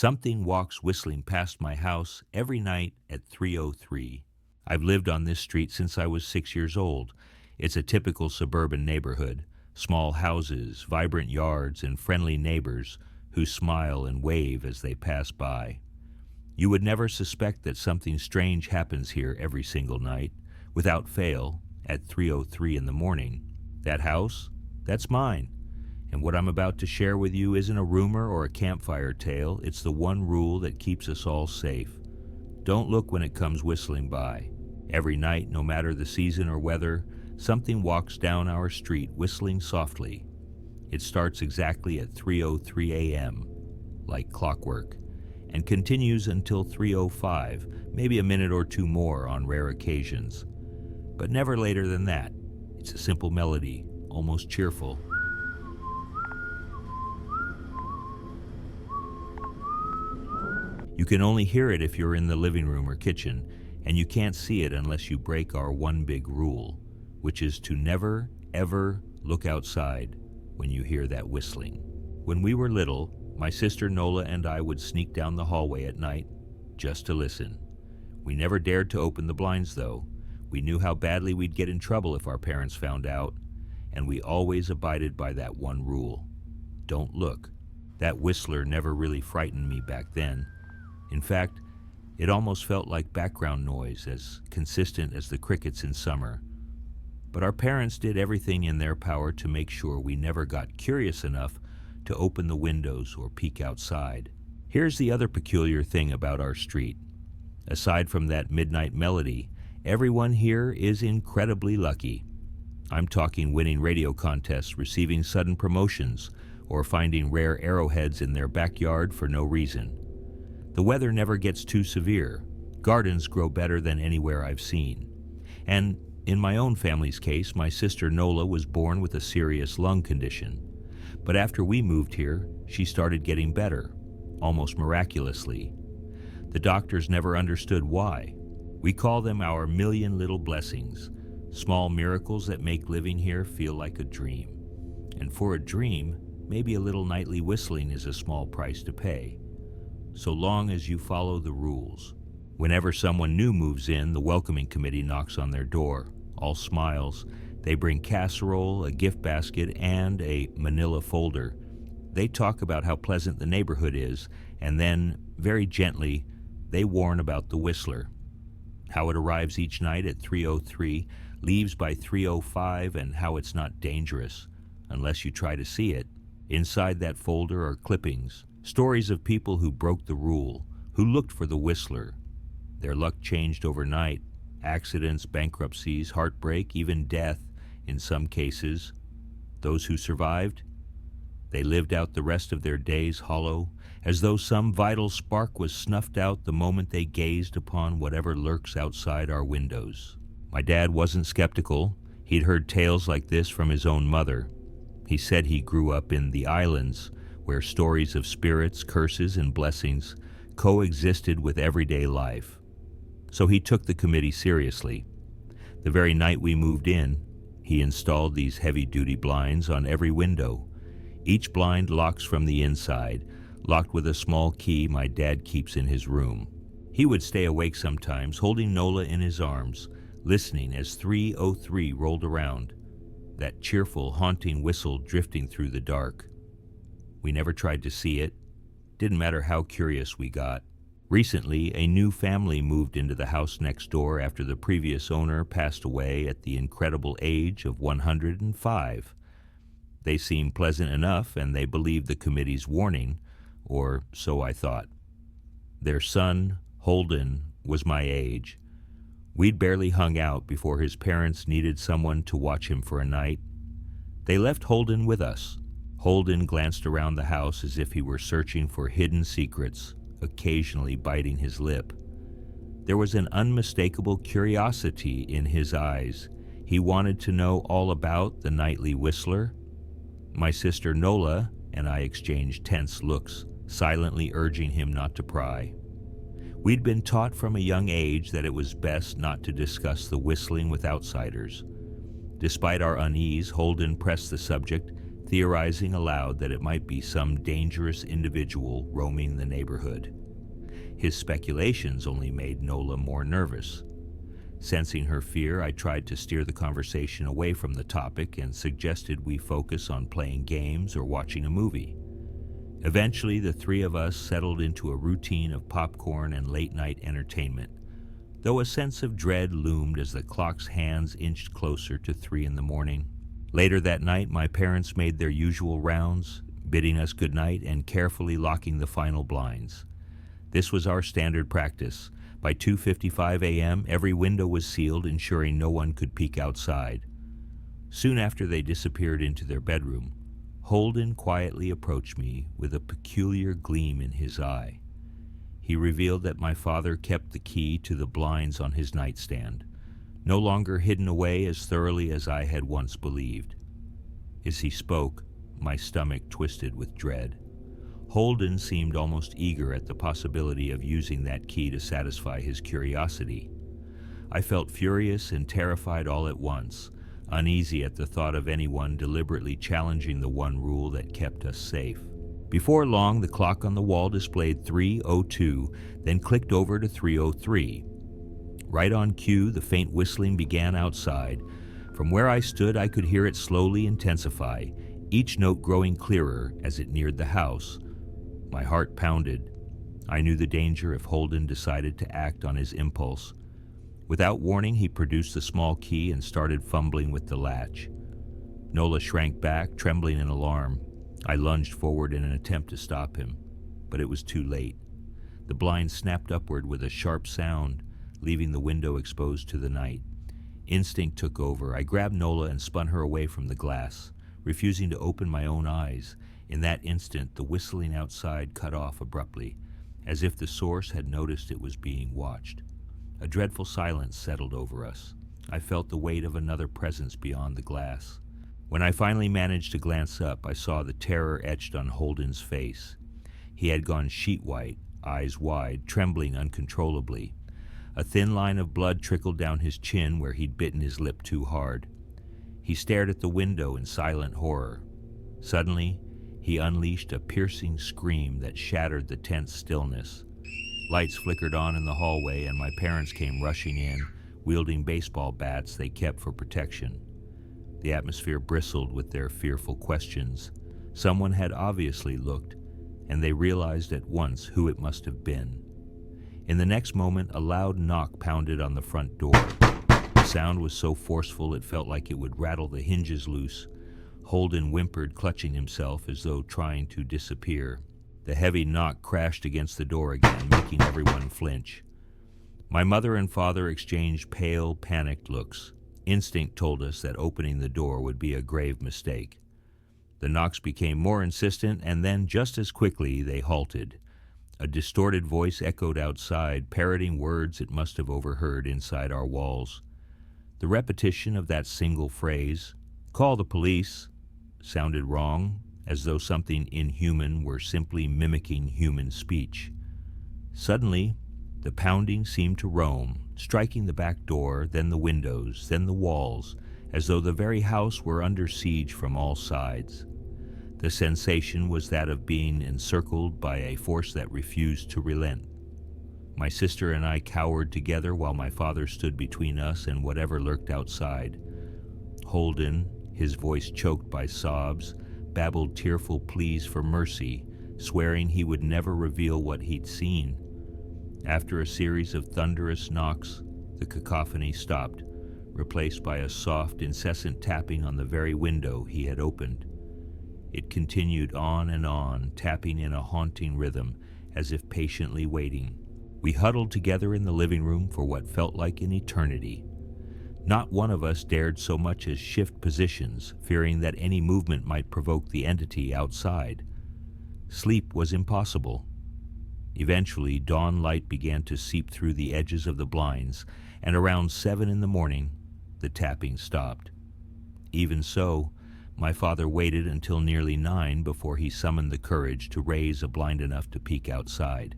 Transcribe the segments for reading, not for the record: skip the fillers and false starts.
Something walks whistling past my house every night at 3:03. I've lived on this street since I was 6 years old. It's a typical suburban neighborhood, small houses, vibrant yards, and friendly neighbors who smile and wave as they pass by. You would never suspect that something strange happens here every single night, without fail, at 3:03 in the morning. That house? That's mine. And what I'm about to share with you isn't a rumor or a campfire tale. It's the one rule that keeps us all safe. Don't look when it comes whistling by. Every night, no matter the season or weather, something walks down our street whistling softly. It starts exactly at 3:03 a.m., like clockwork, and continues until 3:05, maybe a minute or two more on rare occasions. But never later than that. It's a simple melody, almost cheerful. You can only hear it if you're in the living room or kitchen, and you can't see it unless you break our one big rule, which is to never, ever look outside when you hear that whistling. When we were little, my sister Nola and I would sneak down the hallway at night just to listen. We never dared to open the blinds, though. We knew how badly we'd get in trouble if our parents found out, and we always abided by that one rule. Don't look. That whistler never really frightened me back then. In fact, it almost felt like background noise, as consistent as the crickets in summer. But our parents did everything in their power to make sure we never got curious enough to open the windows or peek outside. Here's the other peculiar thing about our street. Aside from that midnight melody, everyone here is incredibly lucky. I'm talking winning radio contests, receiving sudden promotions, or finding rare arrowheads in their backyard for no reason. The weather never gets too severe. Gardens grow better than anywhere I've seen. And in my own family's case, my sister Nola was born with a serious lung condition. But after we moved here, she started getting better, almost miraculously. The doctors never understood why. We call them our million little blessings, small miracles that make living here feel like a dream. And for a dream, maybe a little nightly whistling is a small price to pay, so long as you follow the rules. Whenever someone new moves in, the welcoming committee knocks on their door, all smiles. They bring casserole, a gift basket, and a manila folder. They talk about how pleasant the neighborhood is, and then, very gently, they warn about the whistler. How it arrives each night at 3:03, leaves by 3:05, and how it's not dangerous, unless you try to see it. Inside that folder are clippings, stories of people who broke the rule, who looked for the whistler. Their luck changed overnight. Accidents, bankruptcies, heartbreak, even death in some cases. Those who survived, they lived out the rest of their days hollow, as though some vital spark was snuffed out the moment they gazed upon whatever lurks outside our windows. My dad wasn't skeptical. He'd heard tales like this from his own mother. He said he grew up in the islands, where stories of spirits, curses, and blessings coexisted with everyday life. So he took the committee seriously. The very night we moved in, he installed these heavy-duty blinds on every window. Each blind locks from the inside, locked with a small key my dad keeps in his room. He would stay awake sometimes, holding Nola in his arms, listening as 3:03 rolled around, that cheerful, haunting whistle drifting through the dark. We never tried to see it. Didn't matter how curious we got. Recently, a new family moved into the house next door after the previous owner passed away at the incredible age of 105. They seemed pleasant enough, and they believed the committee's warning, or so I thought. Their son, Holden, was my age. We'd barely hung out before his parents needed someone to watch him for a night. They left Holden with us. Holden glanced around the house as if he were searching for hidden secrets, occasionally biting his lip. There was an unmistakable curiosity in his eyes. He wanted to know all about the nightly whistler. My sister Nola and I exchanged tense looks, silently urging him not to pry. We'd been taught from a young age that it was best not to discuss the whistling with outsiders. Despite our unease, Holden pressed the subject, theorizing aloud that it might be some dangerous individual roaming the neighborhood. His speculations only made Nola more nervous. Sensing her fear, I tried to steer the conversation away from the topic and suggested we focus on playing games or watching a movie. Eventually, the three of us settled into a routine of popcorn and late-night entertainment, though a sense of dread loomed as the clock's hands inched closer to 3 a.m. Later that night, my parents made their usual rounds, bidding us goodnight and carefully locking the final blinds. This was our standard practice. By 2:55 a.m., every window was sealed, ensuring no one could peek outside. Soon after they disappeared into their bedroom, Holden quietly approached me with a peculiar gleam in his eye. He revealed that my father kept the key to the blinds on his nightstand, no longer hidden away as thoroughly as I had once believed. As he spoke, my stomach twisted with dread. Holden seemed almost eager at the possibility of using that key to satisfy his curiosity. I felt furious and terrified all at once, uneasy at the thought of anyone deliberately challenging the one rule that kept us safe. Before long, the clock on the wall displayed 3:02, then clicked over to 3:03. Right on cue, the faint whistling began outside. From where I stood, I could hear it slowly intensify, each note growing clearer as it neared the house. My heart pounded. I knew the danger if Holden decided to act on his impulse. Without warning, he produced the small key and started fumbling with the latch. Nola shrank back, trembling in alarm. I lunged forward in an attempt to stop him, but it was too late. The blind snapped upward with a sharp sound, leaving the window exposed to the night. Instinct took over. I grabbed Nola and spun her away from the glass, refusing to open my own eyes. In that instant, the whistling outside cut off abruptly, as if the source had noticed it was being watched. A dreadful silence settled over us. I felt the weight of another presence beyond the glass. When I finally managed to glance up, I saw the terror etched on Holden's face. He had gone sheet white, eyes wide, trembling uncontrollably. A thin line of blood trickled down his chin where he'd bitten his lip too hard. He stared at the window in silent horror. Suddenly, he unleashed a piercing scream that shattered the tense stillness. Lights flickered on in the hallway, and my parents came rushing in, wielding baseball bats they kept for protection. The atmosphere bristled with their fearful questions. Someone had obviously looked, and they realized at once who it must have been. In the next moment, a loud knock pounded on the front door. The sound was so forceful it felt like it would rattle the hinges loose. Holden whimpered, clutching himself as though trying to disappear. The heavy knock crashed against the door again, making everyone flinch. My mother and father exchanged pale, panicked looks. Instinct told us that opening the door would be a grave mistake. The knocks became more insistent, and then, just as quickly, they halted. A distorted voice echoed outside, parroting words it must have overheard inside our walls. The repetition of that single phrase, "Call the police," sounded wrong, as though something inhuman were simply mimicking human speech. Suddenly, the pounding seemed to roam, striking the back door, then the windows, then the walls, as though the very house were under siege from all sides. The sensation was that of being encircled by a force that refused to relent. My sister and I cowered together while my father stood between us and whatever lurked outside. Holden, his voice choked by sobs, babbled tearful pleas for mercy, swearing he would never reveal what he'd seen. After a series of thunderous knocks, the cacophony stopped, replaced by a soft, incessant tapping on the very window he had opened. It continued on and on, tapping in a haunting rhythm, as if patiently waiting. We huddled together in the living room for what felt like an eternity. Not one of us dared so much as shift positions, fearing that any movement might provoke the entity outside. Sleep was impossible. Eventually, dawn light began to seep through the edges of the blinds, and around 7 a.m, the tapping stopped. Even so, my father waited until nearly 9 before he summoned the courage to raise a blind enough to peek outside.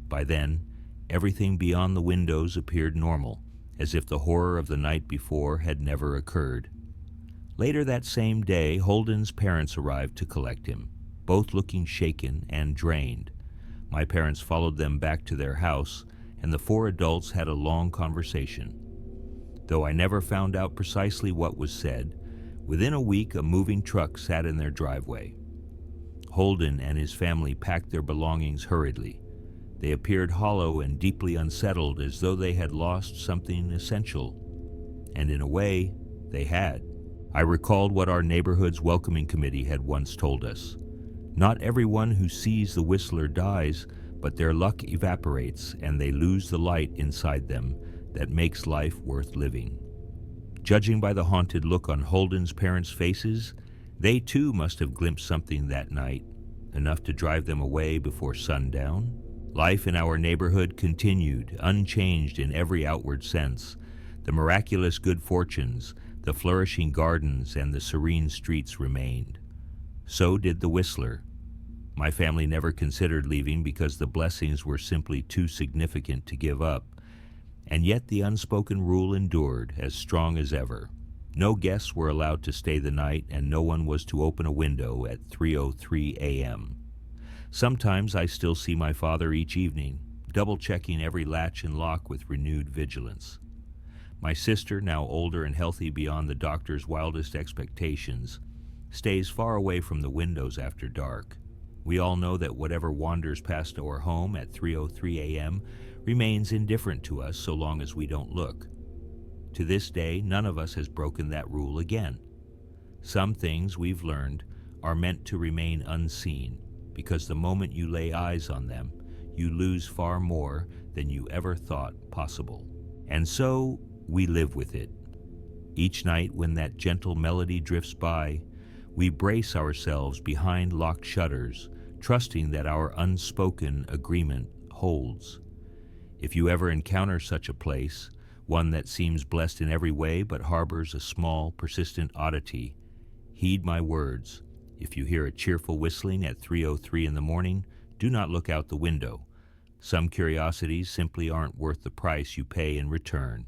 By then, everything beyond the windows appeared normal, as if the horror of the night before had never occurred. Later that same day, Holden's parents arrived to collect him, both looking shaken and drained. My parents followed them back to their house, and the four adults had a long conversation. Though I never found out precisely what was said, within a week a moving truck sat in their driveway. Holden and his family packed their belongings hurriedly. They appeared hollow and deeply unsettled, as though they had lost something essential. And in a way, they had. I recalled what our neighborhood's welcoming committee had once told us. Not everyone who sees the Whistler dies, but their luck evaporates and they lose the light inside them that makes life worth living. Judging by the haunted look on Holden's parents' faces, they too must have glimpsed something that night, enough to drive them away before sundown. Life in our neighborhood continued, unchanged in every outward sense. The miraculous good fortunes, the flourishing gardens, and the serene streets remained. So did the Whistler. My family never considered leaving because the blessings were simply too significant to give up. And yet the unspoken rule endured, as strong as ever. No guests were allowed to stay the night, and no one was to open a window at 3:03 a.m. Sometimes I still see my father each evening, double-checking every latch and lock with renewed vigilance. My sister, now older and healthy beyond the doctor's wildest expectations, stays far away from the windows after dark. We all know that whatever wanders past our home at 3:03 a.m. remains indifferent to us so long as we don't look. To this day, none of us has broken that rule again. Some things, we've learned, are meant to remain unseen, because the moment you lay eyes on them, you lose far more than you ever thought possible. And so, we live with it. Each night when that gentle melody drifts by, we brace ourselves behind locked shutters, trusting that our unspoken agreement holds. If you ever encounter such a place, one that seems blessed in every way but harbors a small, persistent oddity, heed my words. If you hear a cheerful whistling at 3:03 in the morning, do not look out the window. Some curiosities simply aren't worth the price you pay in return.